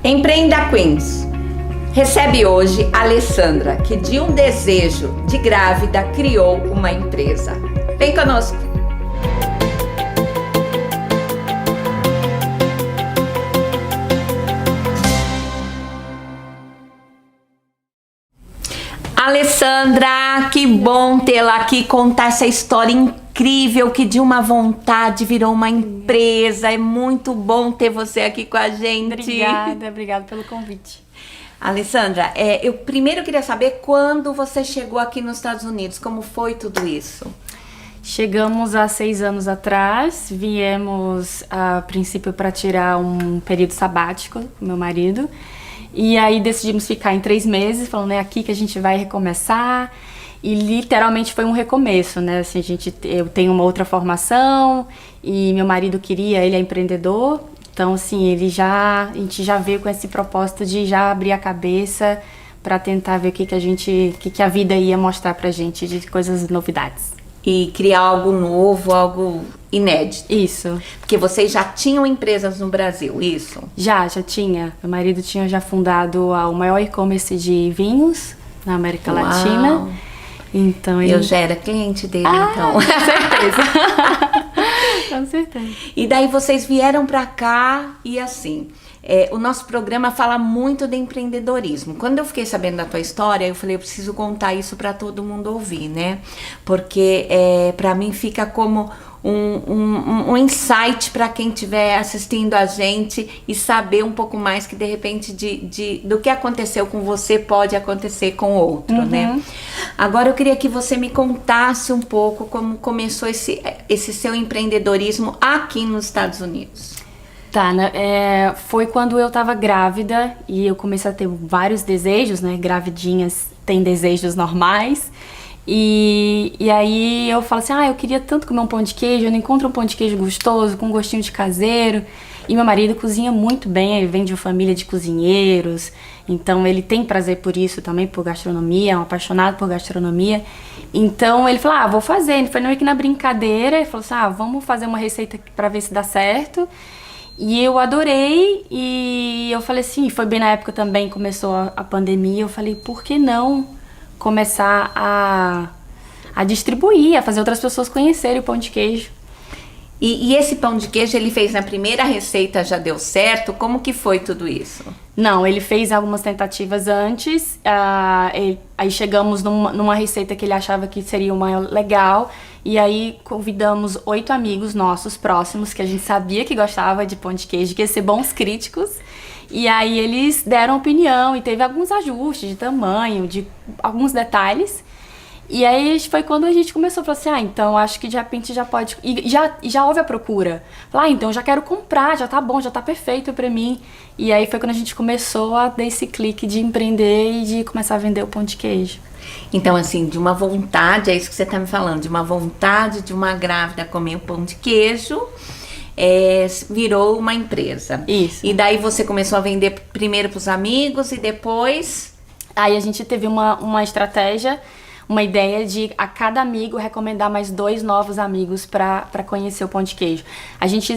Empreenda Queens. Recebe hoje a Alessandra, que de um desejo de grávida criou uma empresa. Vem conosco! Alessandra, que bom tê-la aqui, contar essa história incrível que de uma vontade virou uma empresa. É muito bom ter você aqui com a gente. Obrigada pelo convite. Alessandra, eu primeiro queria saber quando você chegou aqui nos Estados Unidos, como foi tudo isso? Chegamos há 6 anos atrás, viemos a princípio para tirar um período sabático com meu marido. E aí decidimos ficar em 3 meses, falando, é aqui que a gente vai recomeçar. E literalmente foi um recomeço, né? Assim, eu tenho uma outra formação e meu marido ele é empreendedor. Então, assim, a gente já veio com esse propósito de já abrir a cabeça para tentar ver o que a vida ia mostrar pra gente de coisas, novidades. E criar algo novo, algo inédito. Isso. Porque vocês já tinham empresas no Brasil, isso? Já tinha. Meu marido tinha já fundado o maior e-commerce de vinhos na América Latina. Então eu já era cliente dele, então. Com certeza. Com certeza. E daí vocês vieram pra cá e assim... o nosso programa fala muito de empreendedorismo. Quando eu fiquei sabendo da tua história, eu falei, eu preciso contar isso para todo mundo ouvir, né? Porque para mim fica como um insight para quem estiver assistindo a gente e saber um pouco mais que de repente do que aconteceu com você pode acontecer com outro, né? Agora eu queria que você me contasse um pouco como começou esse seu empreendedorismo aqui nos Estados Unidos. Tá, né? Foi quando eu tava grávida e eu comecei a ter vários desejos, né? Gravidinhas têm desejos normais. E aí eu falo assim, eu queria tanto comer um pão de queijo, eu não encontro um pão de queijo gostoso, com um gostinho de caseiro. E meu marido cozinha muito bem, ele vem de uma família de cozinheiros, então ele tem prazer por isso também, por gastronomia, é um apaixonado por gastronomia. Então ele falou, vou fazer. Ele foi meio que na brincadeira, ele falou assim, vamos fazer uma receita pra ver se dá certo. E eu adorei e eu falei assim, foi bem na época também, começou a pandemia, eu falei, por que não começar a distribuir, a fazer outras pessoas conhecerem o pão de queijo. E esse pão de queijo ele fez na primeira receita, já deu certo? Como que foi tudo isso? Não, ele fez algumas tentativas antes, aí chegamos numa receita que ele achava que seria uma legal, e aí convidamos 8 amigos nossos próximos, que a gente sabia que gostava de pão de queijo, que ia ser bons críticos, e aí eles deram opinião, e teve alguns ajustes de tamanho, de alguns detalhes. E aí foi quando a gente começou a falar assim, então acho que de repente já pode... E já houve a procura. Falar, então já quero comprar, já tá bom, já tá perfeito pra mim. E aí foi quando a gente começou a dar esse clique de empreender e de começar a vender o pão de queijo. Então assim, de uma vontade, é isso que você tá me falando, de uma vontade de uma grávida comer o pão de queijo, virou uma empresa. Isso. E daí você começou a vender primeiro pros amigos e depois... Aí a gente teve uma estratégia... Uma ideia de a cada amigo recomendar mais 2 novos amigos para conhecer o pão de queijo. A gente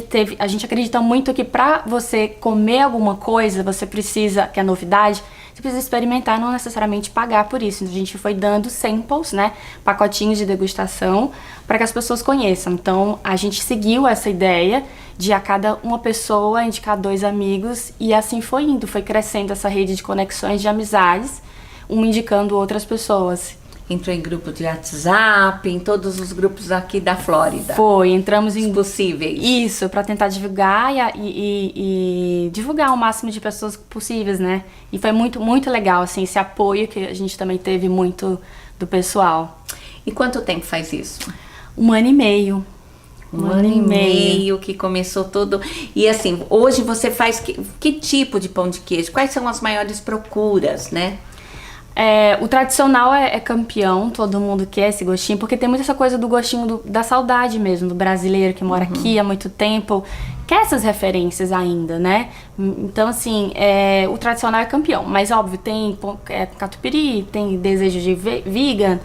acredita muito que para você comer alguma coisa, você precisa, que é novidade, você precisa experimentar, não necessariamente pagar por isso. Então, a gente foi dando samples, né, pacotinhos de degustação, para que as pessoas conheçam. Então, a gente seguiu essa ideia de a cada uma pessoa indicar 2 amigos, e assim foi indo, foi crescendo essa rede de conexões, de amizades, um indicando outras pessoas. Entrou em grupo de WhatsApp, em todos os grupos aqui da Flórida. Foi, entramos em... possíveis. Isso, para tentar divulgar e divulgar o máximo de pessoas possíveis, né? E foi muito, muito legal, assim, esse apoio que a gente também teve muito do pessoal. E quanto tempo faz isso? 1 ano e meio. Um ano e meio que começou todo... E assim, hoje você faz que tipo de pão de queijo? Quais são as maiores procuras, né? O tradicional é campeão, todo mundo quer esse gostinho, porque tem muito essa coisa do gostinho da saudade mesmo, do brasileiro que mora aqui há muito tempo, quer essas referências ainda, né? Então, assim, o tradicional é campeão, mas óbvio, tem catupiry, tem desejo de vegan,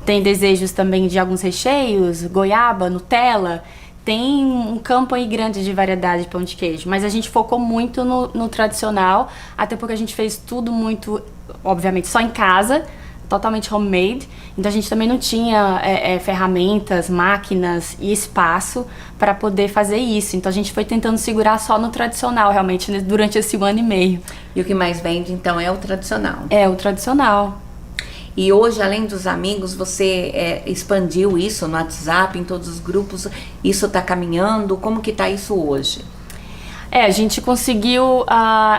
tem desejos também de alguns recheios, goiaba, Nutella, tem um campo aí grande de variedade de pão de queijo, mas a gente focou muito no tradicional, até porque a gente fez tudo muito, obviamente, só em casa, totalmente homemade. Então a gente também não tinha ferramentas, máquinas e espaço para poder fazer isso. Então a gente foi tentando segurar só no tradicional, realmente, durante esse 1 ano e meio. E o que mais vende, então, é o tradicional? É, o tradicional. E hoje, além dos amigos, você expandiu isso no WhatsApp, em todos os grupos? Isso está caminhando? Como que está isso hoje? A gente conseguiu...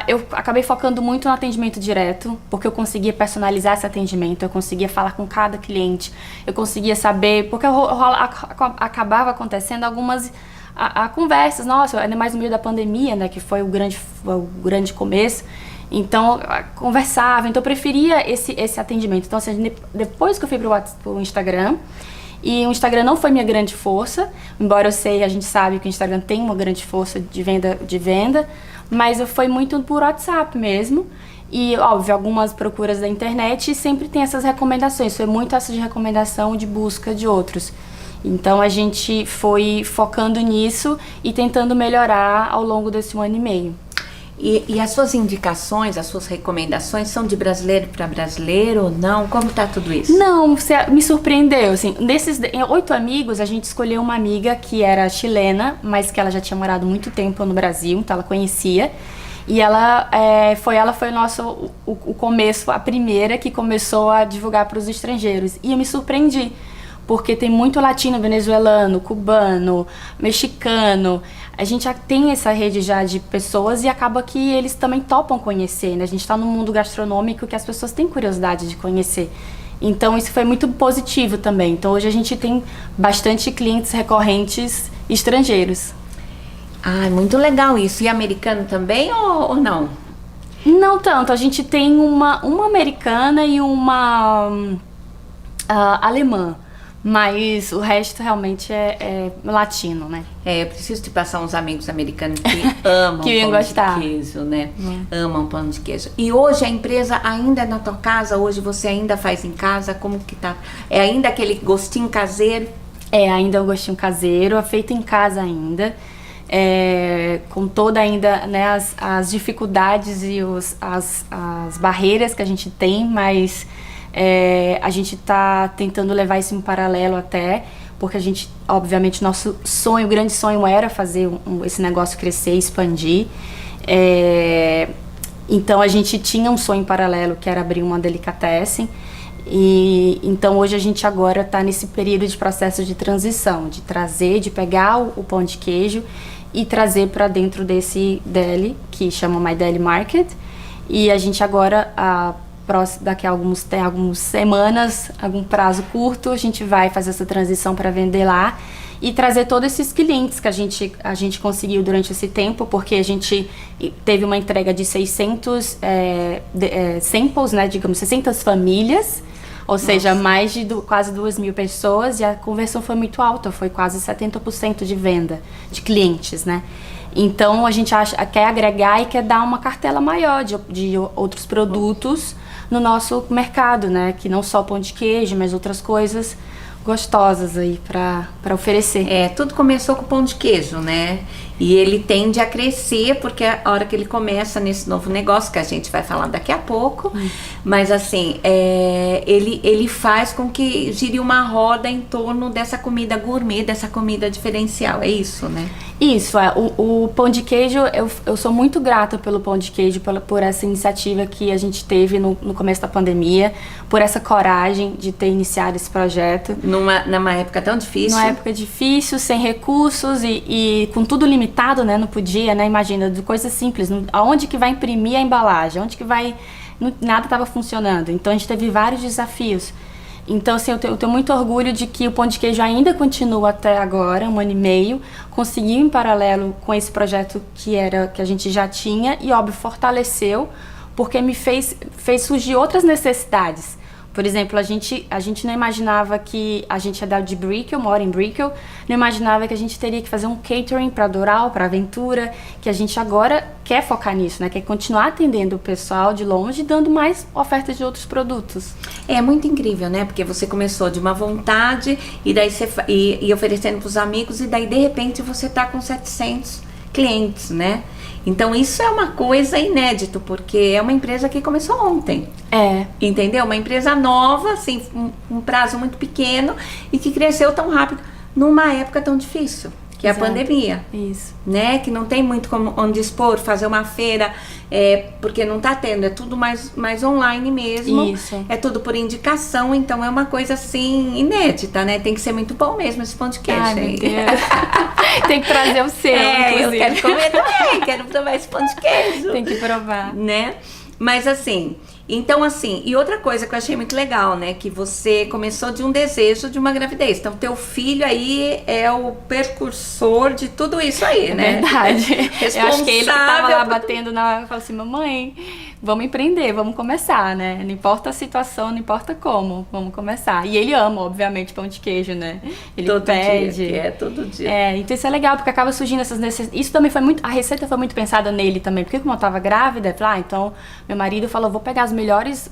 eu acabei focando muito no atendimento direto, porque eu conseguia personalizar esse atendimento, eu conseguia falar com cada cliente, eu conseguia saber... Porque acabava acontecendo algumas conversas, nossa, ainda mais no meio da pandemia, né, que foi o grande começo. Então, conversava, então eu preferia esse atendimento. Então, assim, depois que eu fui pro Instagram, e o Instagram não foi minha grande força, embora a gente sabe que o Instagram tem uma grande força de venda, mas eu fui muito por WhatsApp mesmo. E, óbvio, algumas procuras da internet e sempre tem essas recomendações, foi muito essa de recomendação de busca de outros. Então, a gente foi focando nisso e tentando melhorar ao longo desse 1 ano e meio. E as suas indicações, as suas recomendações são de brasileiro para brasileiro ou não? Como tá tudo isso? Não, você me surpreendeu, assim, desses 8 amigos, a gente escolheu uma amiga que era chilena, mas que ela já tinha morado muito tempo no Brasil, então ela conhecia. E ela foi o começo, a primeira que começou a divulgar para os estrangeiros. E eu me surpreendi, porque tem muito latino, venezuelano, cubano, mexicano. A gente já tem essa rede já de pessoas e acaba que eles também topam conhecer, né? A gente está num mundo gastronômico que as pessoas têm curiosidade de conhecer. Então isso foi muito positivo também. Então hoje a gente tem bastante clientes recorrentes estrangeiros. Ah, muito legal isso. E americano também ou não? Não tanto. A gente tem uma americana e uma alemã. Mas o resto realmente é latino, né? Eu preciso te passar uns amigos americanos que amam que pão gostar. de queijo, né? Amam pão de queijo. E hoje a empresa ainda é na tua casa? Hoje você ainda faz em casa? Como que tá? É ainda aquele gostinho caseiro? Ainda o gostinho caseiro, é feito em casa ainda. Com toda ainda, né, as dificuldades e as barreiras que a gente tem, mas... a gente está tentando levar isso em paralelo até, porque a gente, obviamente, nosso sonho, o grande sonho era fazer esse negócio crescer, expandir. Então a gente tinha um sonho em paralelo, que era abrir uma delicatessen. E então hoje a gente agora está nesse período de processo de transição, de pegar o pão de queijo e trazer para dentro desse deli, que chama My Deli Market. E a gente agora... daqui a algumas semanas, algum prazo curto, a gente vai fazer essa transição para vender lá e trazer todos esses clientes que a gente conseguiu durante esse tempo, porque a gente teve uma entrega de 600 samples, né, digamos, 600 famílias, ou seja, mais de quase 2.000 pessoas, e a conversão foi muito alta, foi quase 70% de venda de clientes, né? Então a gente quer agregar e quer dar uma cartela maior de outros produtos no nosso mercado, né? Que não só pão de queijo, mas outras coisas gostosas aí para oferecer. Tudo começou com pão de queijo, né? E ele tende a crescer, porque a hora que ele começa nesse novo negócio, que a gente vai falar daqui a pouco, mas assim, ele faz com que gire uma roda em torno dessa comida gourmet, dessa comida diferencial, é isso, né? Isso, o pão de queijo, eu sou muito grata pelo pão de queijo, por essa iniciativa que a gente teve no começo da pandemia, por essa coragem de ter iniciado esse projeto. Numa época tão difícil. Numa época difícil, sem recursos e com tudo limitado, né? Não podia, né? Imagina, de coisas simples. Aonde que vai imprimir a embalagem? Onde que vai... Nada estava funcionando. Então a gente teve vários desafios. Então, assim, eu tenho muito orgulho de que o pão de queijo ainda continua até agora, 1 ano e meio, conseguiu em paralelo com esse projeto que a gente já tinha e, óbvio, fortaleceu, porque me fez surgir outras necessidades. Por exemplo, a gente não imaginava que a gente ia dar de Brickell, mora em Brickell, não imaginava que a gente teria que fazer um catering para Doral, para Aventura, que a gente agora quer focar nisso, né? Quer continuar atendendo o pessoal de longe, dando mais ofertas de outros produtos. É muito incrível, né? Porque você começou de uma vontade e daí você e oferecendo para os amigos e daí de repente você tá com 700 clientes, né? Então isso é uma coisa inédita, porque é uma empresa que começou ontem. Entendeu? Uma empresa nova, assim, um prazo muito pequeno e que cresceu tão rápido numa época tão difícil, que é a pandemia. Isso. Né? Que não tem muito como onde expor, fazer uma feira, porque não tá tendo, é tudo mais online mesmo. Isso. É tudo por indicação, então é uma coisa assim inédita, né? Tem que ser muito bom mesmo esse pão de queijo. Ai, meu Deus. Tem que trazer o seu, inclusive. Eu quero comer também, quero provar esse pão de queijo. Tem que provar. Né? Mas assim, então assim, e outra coisa que eu achei muito legal, né? Que você começou de um desejo de uma gravidez. Então, teu filho aí é o precursor de tudo isso aí, né? Verdade. Eu acho que ele que tava lá por... batendo na... Falou assim, mamãe, vamos empreender, vamos começar, né? Não importa a situação, não importa como, vamos começar. E ele ama, obviamente, pão de queijo, né? Ele todo pede. Dia, todo dia. Então isso é legal, porque acaba surgindo essas necessidades. Isso também foi muito... A receita foi muito pensada nele também, porque como eu tava grávida, eu falei, então meu marido falou, vou pegar os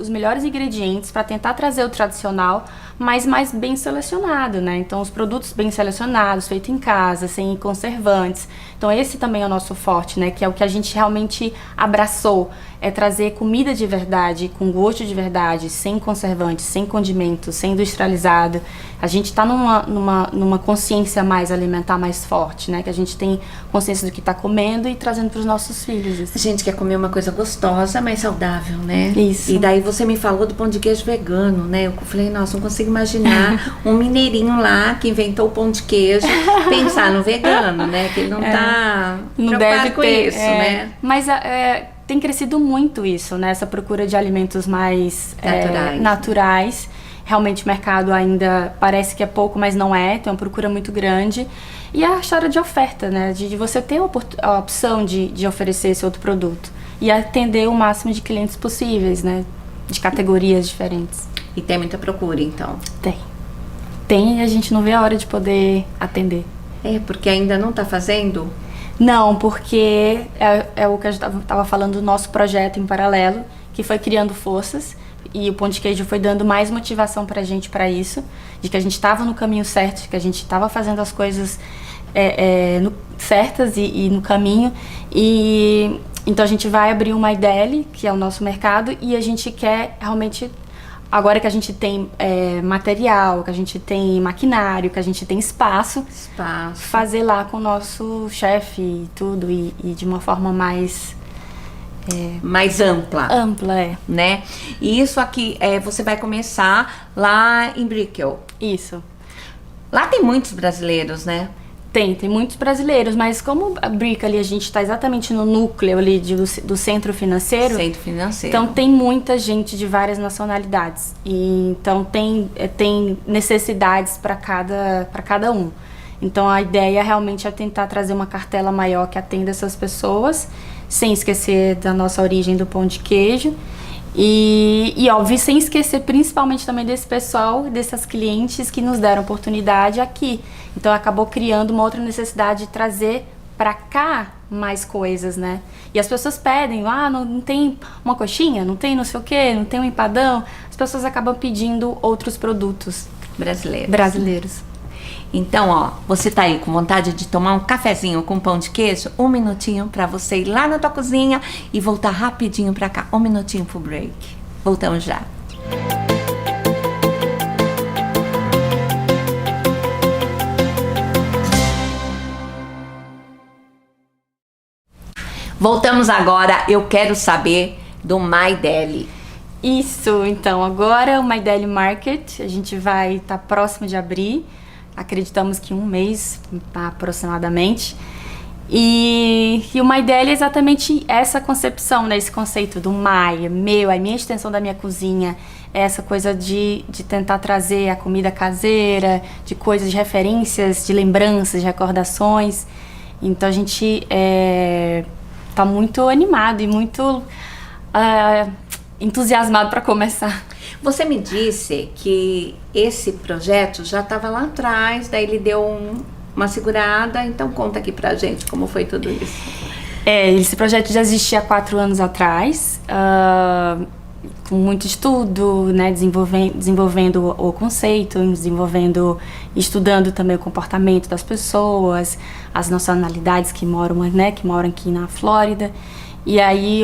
melhores ingredientes para tentar trazer o tradicional, mas mais bem selecionado, né? Então os produtos bem selecionados, feito em casa, sem conservantes. Então esse também é o nosso forte, né? Que é o que a gente realmente abraçou, é trazer comida de verdade, com gosto de verdade, sem conservantes, sem condimentos, sem industrializado. A gente está numa consciência mais alimentar mais forte, né? Que a gente tem consciência do que está comendo e trazendo para os nossos filhos. Isso. A gente quer comer uma coisa gostosa, mas saudável, né? Isso. E daí você me falou do pão de queijo vegano, né? Eu falei, nossa, não consigo imaginar um mineirinho lá que inventou o pão de queijo pensar no vegano, né? Que ele não tá preocupado com isso, né? Mas tem crescido muito isso, né? Essa procura de alimentos mais naturais. Realmente o mercado ainda parece que é pouco, mas não é. Tem uma procura muito grande. E a história de oferta, né? De você ter a opção de oferecer esse outro produto. E atender o máximo de clientes possíveis, né? De categorias diferentes. E tem muita procura, então? Tem, e a gente não vê a hora de poder atender. Porque ainda não tá fazendo? Não, porque é o que a gente estava falando do nosso projeto em paralelo, que foi criando forças, e o pão de queijo foi dando mais motivação pra gente para isso, de que a gente estava no caminho certo, de que a gente estava fazendo as coisas certas e no caminho. E então a gente vai abrir uma IDL, que é o nosso mercado, e a gente quer realmente, agora que a gente tem material, que a gente tem maquinário, que a gente tem espaço, fazer lá com o nosso chefe e tudo, e de uma forma mais ampla. Né? E isso aqui, você vai começar lá em Brickell. Isso. Lá tem muitos brasileiros, né? Tem muitos brasileiros, mas como a Brickell ali, a gente está exatamente no núcleo ali do centro financeiro. Então tem muita gente de várias nacionalidades. E, então tem necessidades para cada um. Então a ideia realmente é tentar trazer uma cartela maior que atenda essas pessoas, sem esquecer da nossa origem do pão de queijo. E óbvio, sem esquecer principalmente também desse pessoal, dessas clientes que nos deram oportunidade aqui. Então acabou criando uma outra necessidade de trazer para cá mais coisas, né? E as pessoas pedem, não tem uma coxinha, não tem não sei o quê, não tem um empadão. As pessoas acabam pedindo outros produtos brasileiros. Então, você tá aí com vontade de tomar um cafezinho com pão de queijo? Um minutinho para você ir lá na tua cozinha e voltar rapidinho para cá. Um minutinho pro break. Voltamos já. Voltamos agora. Eu quero saber do My Deli. Isso, então agora o My Deli Market, a gente vai estar próximo de abrir. Acreditamos que 1 mês aproximadamente. E o My Deli é exatamente essa concepção, né? Esse conceito do My, a minha extensão da minha cozinha. Essa coisa de tentar trazer a comida caseira, de coisas, de referências, de lembranças, de recordações. Então a gente tá muito animado e muito entusiasmado para começar. Você me disse que esse projeto já estava lá atrás, daí ele deu uma segurada, então conta aqui pra gente como foi tudo isso. Esse projeto já existia há 4 anos atrás, com muito estudo, né, desenvolvendo o conceito, estudando também o comportamento das pessoas, as nacionalidades que moram aqui na Flórida. E aí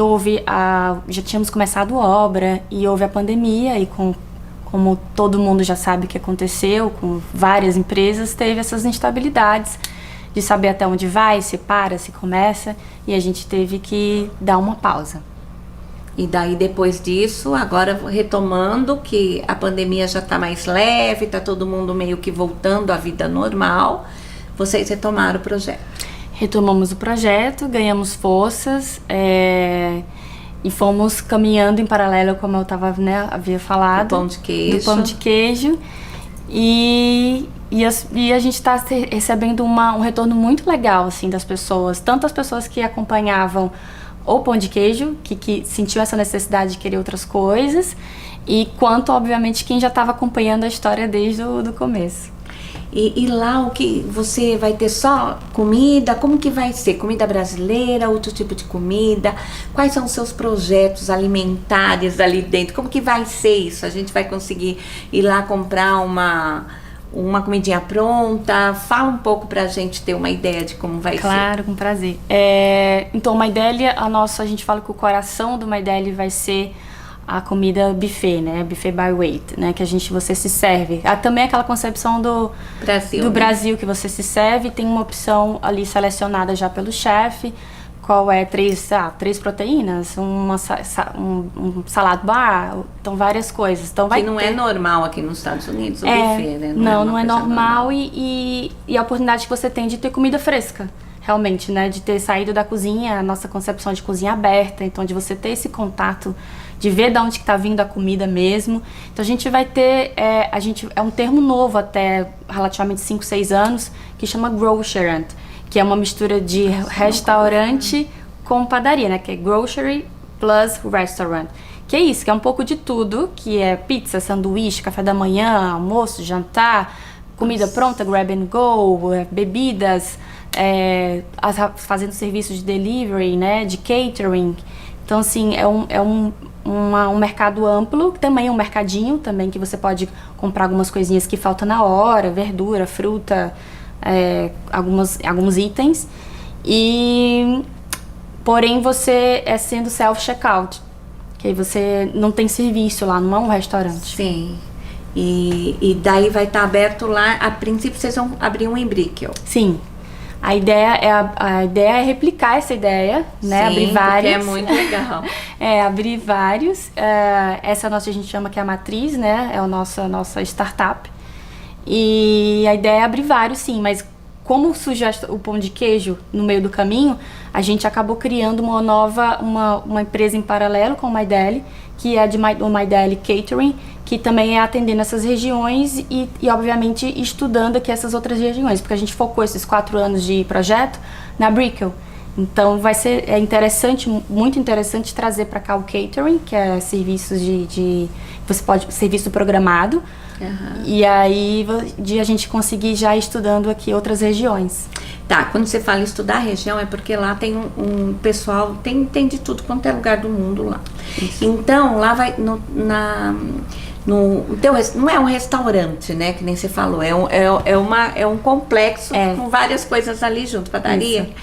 já tínhamos começado a obra e houve a pandemia e como todo mundo já sabe o que aconteceu, com várias empresas, teve essas instabilidades de saber até onde vai, se para, se começa, e a gente teve que dar uma pausa. E daí depois disso, agora retomando que a pandemia já está mais leve, está todo mundo meio que voltando à vida normal, vocês retomaram o projeto. Retomamos o projeto, ganhamos forças e fomos caminhando em paralelo, como eu havia falado. Do pão de queijo. Do pão de queijo. E a gente está recebendo um retorno muito legal, assim, das pessoas. Tanto as pessoas que acompanhavam o pão de queijo, que sentiu essa necessidade de querer outras coisas, e quanto, obviamente, quem já estava acompanhando a história desde o começo. E lá o que você vai ter só comida? Como que vai ser? Comida brasileira, outro tipo de comida? Quais são os seus projetos alimentares ali dentro? Como que vai ser isso? A gente vai conseguir ir lá comprar uma comidinha pronta? Fala um pouco pra gente ter uma ideia de como vai ser. Claro, com prazer. Então, o Maideli, a gente fala que o coração do Maideli vai ser a comida buffet, né? Buffet by weight, né? Que você se serve. Também aquela concepção do Brasil, que você se serve, tem uma opção ali selecionada já pelo chefe, qual é 3 proteínas, um salad bar, então várias coisas. Então que não é normal aqui nos Estados Unidos, o buffet, né? Não é normal e a oportunidade que você tem de ter comida fresca. Realmente, né, de ter saído da cozinha, a nossa concepção de cozinha aberta, então de você ter esse contato, de ver de onde que tá vindo a comida mesmo. Então a gente vai ter, é um termo novo até relativamente 5, 6 anos, que chama grocerant, que é uma mistura de restaurante com padaria, né, que é grocery plus restaurant. Que é isso, que é um pouco de tudo, que é pizza, sanduíche, café da manhã, almoço, jantar, comida pronta, grab and go, bebidas, fazendo serviços de delivery, né, de catering. Então, assim, é um mercado amplo, também é um mercadinho também que você pode comprar algumas coisinhas que faltam na hora, verdura, fruta, alguns itens. Porém, você sendo self-checkout, que aí você não tem serviço lá, não é um restaurante. Sim. E daí vai estar aberto lá, a princípio vocês vão abrir um em Brickell. Sim. A ideia é replicar essa ideia, né? Sim, abrir vários. É muito legal. Abrir vários. Essa a gente chama que é a matriz, né? É a nossa startup. E a ideia é abrir vários, sim, mas como surgiu o pão de queijo no meio do caminho, a gente acabou criando uma empresa em paralelo com o Maideli, que é o Maideli Catering, que também é atendendo essas regiões e obviamente estudando aqui essas outras regiões, porque a gente focou esses 4 anos de projeto na Brickell. Então interessante, muito interessante trazer para cá o catering, que é serviços serviço programado. Uhum. E aí de a gente conseguir já estudando aqui outras regiões. Tá, quando você fala estudar a região é porque lá tem um pessoal, tem de tudo quanto é lugar do mundo lá. Isso. Então lá vai não é um restaurante, né, que nem você falou, é um complexo com várias coisas ali junto, padaria. Isso.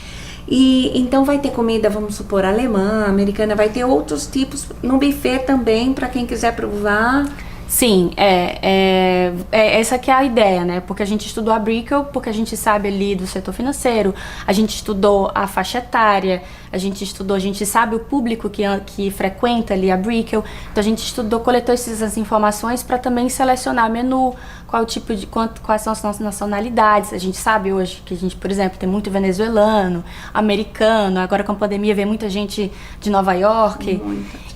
E então vai ter comida, vamos supor, alemã, americana, vai ter outros tipos no buffet também, para quem quiser provar. Sim, essa que é a ideia, né? Porque a gente estudou a Brickell, porque a gente sabe ali do setor financeiro, a gente estudou a faixa etária, a gente sabe o público que frequenta ali a Brickell, então a gente coletou essas informações para também selecionar menu, quais são as nossas nacionalidades. A gente sabe hoje que a gente, por exemplo, tem muito venezuelano, americano, agora com a pandemia vem muita gente de Nova York.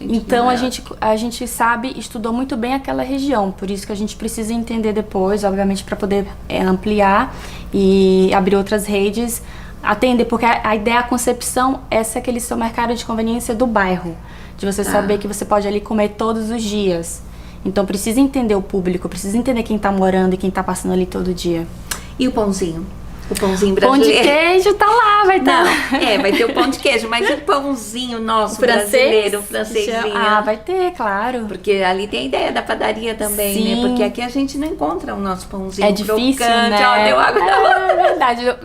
Então a gente sabe, estudou muito bem aquela região, por isso que a gente precisa entender depois, obviamente, para poder ampliar e abrir outras redes, atender, porque a ideia, a concepção, essa é aquele seu mercado de conveniência do bairro, de você saber que você pode ali comer todos os dias. Então precisa entender o público, precisa entender quem tá morando e quem tá passando ali todo dia. E o pãozinho? O pãozinho Pão de brasileiro? queijo tá lá, vai estar. Vai ter o pão de queijo, mas e o pãozinho nosso Francês? brasileiro, o francesinho? Ah, vai ter, claro. Porque ali tem a ideia da padaria também, Sim. né? Porque aqui a gente não encontra o nosso pãozinho É difícil, crocante. né? Ó, deu água na boca. É verdade.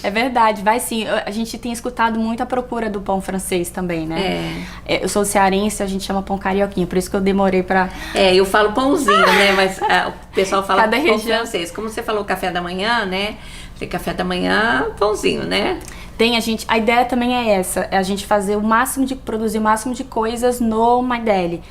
É verdade, vai sim. A gente tem escutado muito a procura do pão francês também, né? Eu sou cearense, a gente chama pão carioquinha, por isso que eu demorei pra... Eu falo pãozinho, né? Mas o pessoal fala Cada pão região. francês. Como você falou café da manhã, né? Falei, café da manhã, pãozinho, né? A ideia também é essa, é a gente fazer produzir o máximo de coisas no My Deli.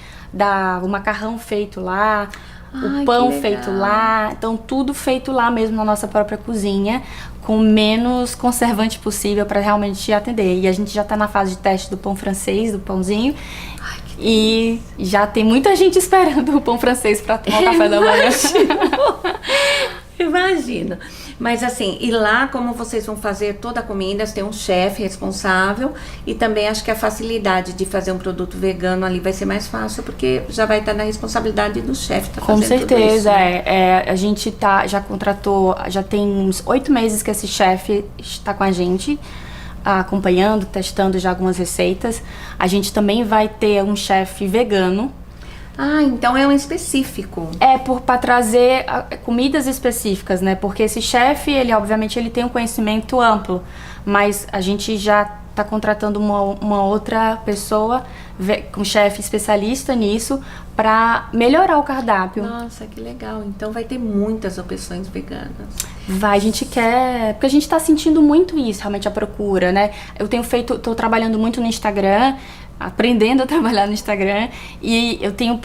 O macarrão feito lá, o pão feito lá, então tudo feito lá mesmo na nossa própria cozinha, com menos conservante possível para realmente atender. E a gente já tá na fase de teste do pão francês, do pãozinho. E já tem muita gente esperando o pão francês para tomar o café da manhã. Imagino. Mas assim, e lá como vocês vão fazer toda a comida, você tem um chefe responsável e também acho que a facilidade de fazer um produto vegano ali vai ser mais fácil, porque já vai estar na responsabilidade do chefe. Com certeza, a gente já contratou, já tem uns 8 meses que esse chefe está com a gente, acompanhando, testando já algumas receitas. A gente também vai ter um chefe vegano. Então é um específico. Para trazer comidas específicas, né? Porque esse chefe, obviamente ele tem um conhecimento amplo, mas a gente já tá contratando uma outra pessoa, um chefe especialista nisso, para melhorar o cardápio. Nossa, que legal. Então vai ter muitas opções veganas. A gente quer, porque a gente tá sentindo muito isso, realmente a procura, né? Tô trabalhando muito no Instagram, aprendendo a trabalhar no Instagram, e eu tenho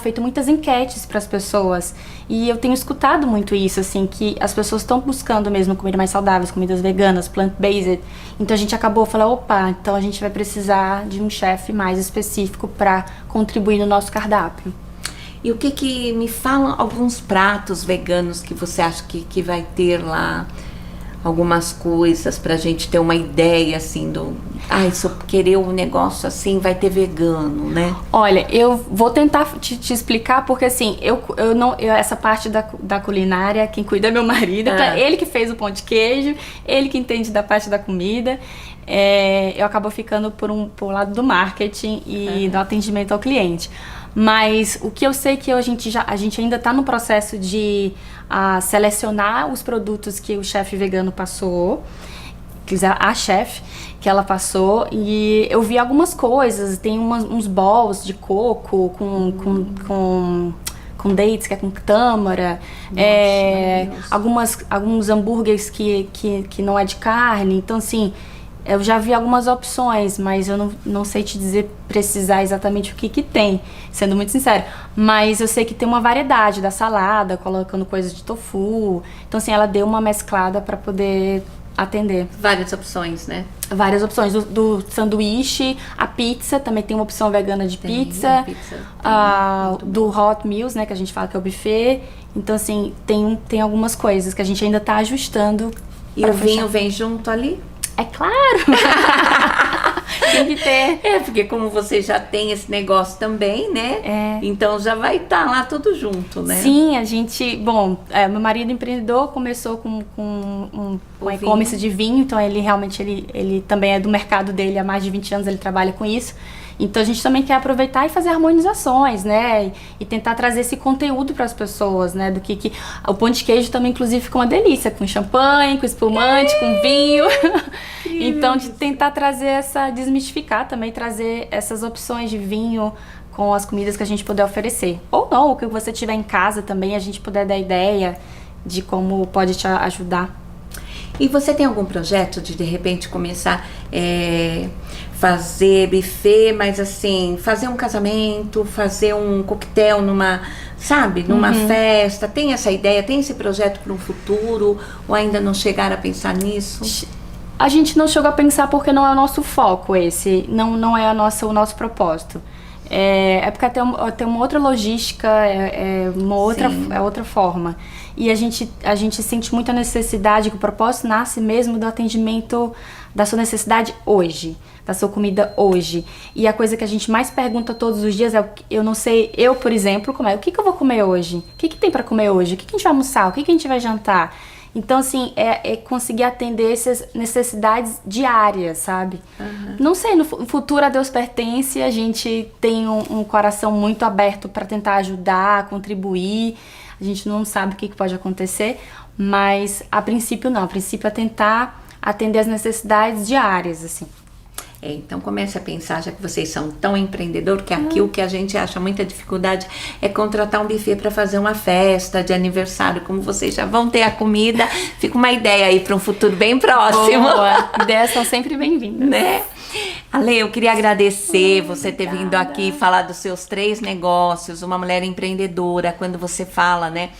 feito muitas enquetes para as pessoas, e eu tenho escutado muito isso, assim, que as pessoas estão buscando mesmo comida mais saudáveis, comidas veganas, plant-based. Então a gente acabou falando, então a gente vai precisar de um chefe mais específico para contribuir no nosso cardápio. E o que me falam alguns pratos veganos que você acha que vai ter lá? Algumas coisas pra gente ter uma ideia, assim, se eu querer um negócio assim, vai ter vegano, né? Olha, eu vou tentar te explicar, porque assim, essa parte da culinária, quem cuida é meu marido, ele que fez o pão de queijo, ele que entende da parte da comida. Eu acabo ficando por lado do marketing e do atendimento ao cliente. Mas o que eu sei que a gente ainda está no processo de selecionar os produtos que o chefe vegano passou, a chefe que ela passou, e eu vi algumas coisas, tem uns balls de coco com dates, que é com tâmara, alguns hambúrgueres que não é de carne, então assim, eu já vi algumas opções, mas eu não sei te precisar exatamente o que tem, sendo muito sincera. Mas eu sei que tem uma variedade da salada, colocando coisas de tofu. Então, assim, ela deu uma mesclada para poder atender. Várias opções, né? Várias opções. Do sanduíche, a pizza, também tem uma opção vegana de pizza. Do hot meals, né, que a gente fala que é o buffet. Então, assim, tem algumas coisas que a gente ainda tá ajustando. E o vinho vem junto ali? É claro! Tem que ter. Porque como você já tem esse negócio também, né? Então já vai estar lá tudo junto, né? Sim, a gente... Bom, meu marido empreendedor começou com um e-commerce de vinho, então ele realmente ele também é do mercado dele, há mais de 20 anos ele trabalha com isso. Então a gente também quer aproveitar e fazer harmonizações, né? E tentar trazer esse conteúdo para as pessoas, né? O pão de queijo também, inclusive, fica uma delícia, com champanhe, com espumante, com vinho. Então, de tentar desmistificar também, trazer essas opções de vinho com as comidas que a gente puder oferecer. Ou não, o que você tiver em casa também, a gente puder dar ideia de como pode te ajudar. E você tem algum projeto de repente começar fazer buffet, mas assim, fazer um casamento, fazer um coquetel numa festa? Tem essa ideia, tem esse projeto para um futuro? Ou ainda não chegaram a pensar nisso? A gente não chegou a pensar porque não é o nosso foco esse, não é o nosso propósito. porque tem uma outra logística, é outra forma. E a gente sente muita necessidade, que o propósito nasce mesmo do atendimento da sua necessidade hoje, da sua comida hoje. E a coisa que a gente mais pergunta todos os dias é, eu não sei, eu, por exemplo, o que eu vou comer hoje? O que tem pra comer hoje? O que a gente vai almoçar? O que a gente vai jantar? Então, assim, é conseguir atender essas necessidades diárias, sabe? Uhum. Não sei, no futuro a Deus pertence, a gente tem um coração muito aberto para tentar ajudar, contribuir. A gente não sabe o que pode acontecer, mas a princípio não. A princípio é tentar atender as necessidades diárias, assim. Então comece a pensar, já que vocês são tão empreendedor, que aqui o que a gente acha muita dificuldade é contratar um buffet para fazer uma festa de aniversário. Como vocês já vão ter a comida, fica uma ideia aí para um futuro bem próximo. Boa. Ideias são sempre bem-vindas. Né? Ale, eu queria agradecer você ter vindo aqui falar dos seus 3 negócios, uma mulher empreendedora, quando você fala, né?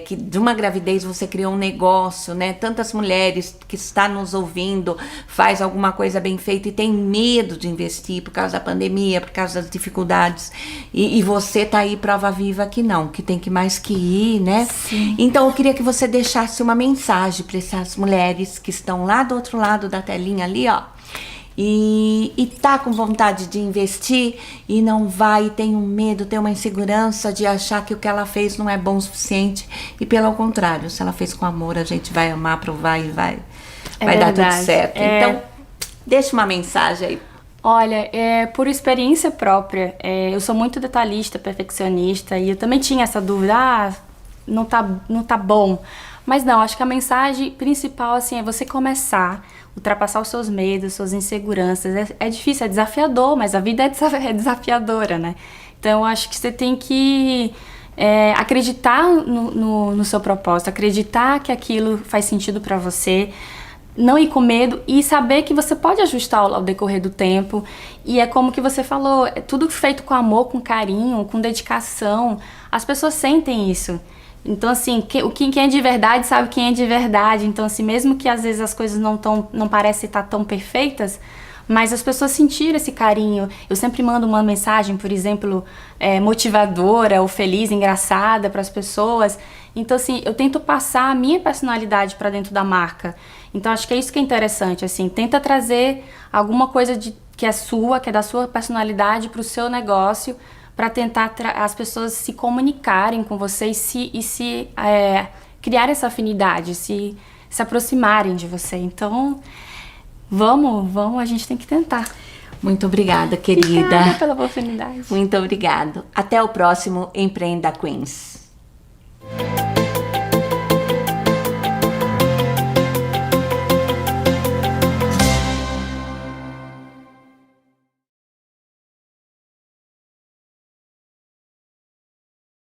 Que de uma gravidez você criou um negócio, né? Tantas mulheres que estão nos ouvindo faz alguma coisa bem feita e tem medo de investir por causa da pandemia, por causa das dificuldades, e você tá aí prova viva que não, que tem que mais que ir, né? Sim. Então eu queria que você deixasse uma mensagem para essas mulheres que estão lá do outro lado da telinha ali, ó, e tá com vontade de investir e não vai, tem um medo, tem uma insegurança de achar que o que ela fez não é bom o suficiente, e pelo contrário, se ela fez com amor, a gente vai amar, aprovar e vai dar tudo certo. Então, deixa uma mensagem aí. Olha, por experiência própria, eu sou muito detalhista, perfeccionista, e eu também tinha essa dúvida, não tá bom. Mas não, acho que a mensagem principal, assim, é você começar, ultrapassar os seus medos, suas inseguranças. É difícil, é desafiador, mas a vida é desafiadora, né? Então, eu acho que você tem que acreditar no seu propósito, acreditar que aquilo faz sentido pra você, não ir com medo e saber que você pode ajustar ao decorrer do tempo. E é como que você falou, é tudo feito com amor, com carinho, com dedicação. As pessoas sentem isso. Então, assim, quem é de verdade sabe quem é de verdade. Então, assim, mesmo que às vezes as coisas não parecem estar tão perfeitas, mas as pessoas sentiram esse carinho. Eu sempre mando uma mensagem, por exemplo, motivadora ou feliz, engraçada para as pessoas. Então, assim, eu tento passar a minha personalidade para dentro da marca. Então, acho que é isso que é interessante, assim, tenta trazer alguma coisa que é sua, que é da sua personalidade para o seu negócio, para tentar as pessoas se comunicarem com você e criar essa afinidade, se aproximarem de você. Então, vamos, a gente tem que tentar. Muito obrigada, querida. Obrigada pela oportunidade. Muito obrigada. Até o próximo Empreenda Queens.